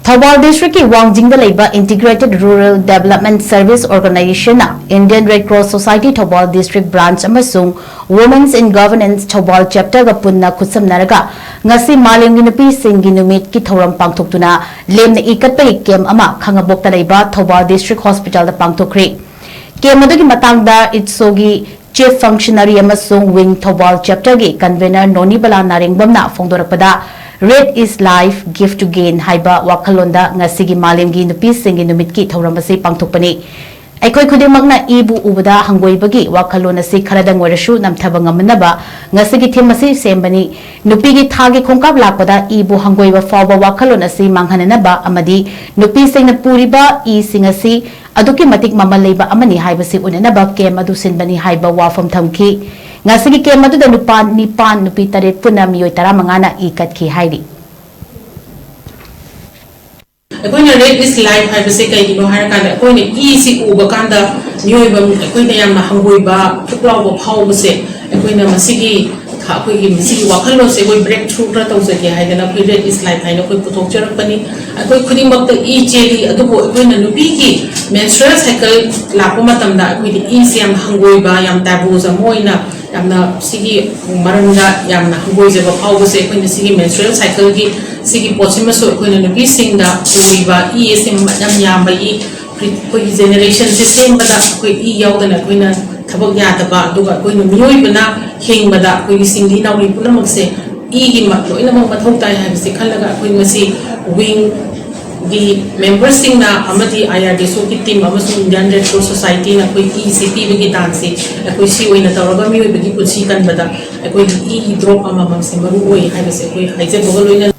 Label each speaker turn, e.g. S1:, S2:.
S1: Thoubal District ki Wangjing Da Leiba Integrated Rural Development Service Organization na Indian Red Cross Society Thoubal District Branch AMASUNG Women's in Governance Thoubal Chapter ga PUNNA KHUTSAMNARAGA ngasi MALEM gi NUPI sing gi NUMIT ki THOURAM PANGTHOKTUNA LEMNA ikatpai kem ama KHANGABOK Da Leiba Thoubal District Hospital da PANGTHOKRE kem adugi matangda IRDSO gi Chief Functionary AMASUNG Wing Thoubal Chapter gi Convener Nonibala Narengbamna phongdorakpada Red is life, give to gain. Haiba wakalonda ngasigi MALEM gi NUPI singi NUMIT ki THOURAM asi pangthokpani. Aikoi khudimagna ibu ubada hangoibagi wakalona si kharadang warashu namthaba ngamanaba ngasigi thim asi sembani NUPI gi thagi khongkap lakpada ibu hangoiba fawba wakalona si manghananaba amadi NUPI singna puriba I singasi aduki matik mamal leiba amani haibasi unanaba kem adu sinbani haiba wafam thamki ngasigi kem adu da nipan NUPI taret puna miyoi tara mangana ikat ki hairi
S2: अकोइना red is life हाइबसे कइनो हार कांदा अकोइना इसी उबा कांदा मियोइबा अकोइना यामना हंगोइबा फुक्लावबा फावबसे अकोइना मसिगी अकोइगी मसिगी वाखलो से कोई ब्रेक थ्रू रा तौजगे हाइदना कोई रेड इज लाइफ हाइना कोई पुथोकचरपनी अकोइ खुदिमक्ता ई चेली अदुबो अकोइना नुपी की मेंस्ट्रुअल साइकिल लापो मतमदा अकोइदी इसी याम हंगोइबा याम ताबुजा मोइना यामना सिगी मरंगा यामना हंगोइजेबा फावबसे अकोइना सिगी मेंस्ट्रुअल साइकिल की सिगी पोचिमसो अकोइना नुपी सिंगदा पुरीबा ई एसे मदम यामबा ई कोई जनरेशन से सेमबदा कोई ई यावदना कोइना थबक यादबा दुगा कोइना मियोइबना हेंगबदा कोई सिंगी नाउली पुनमसे ई गी लोइना मथौ ताय हाबसे खलगा कोई मसी विंग गी मेंबर सिंगना अमदी IRDSO की टीम अमसुंग इंडियन रेड क्रॉस सोसाइटी ना कोई ई सीपी बगी दानसे कोई सी ओइना तौरगा मियोइबगी पुछि कनबदा कोई ई ड्रॉप अमम से मरु ओइ हाबसे कोई हाइजे बगलोइना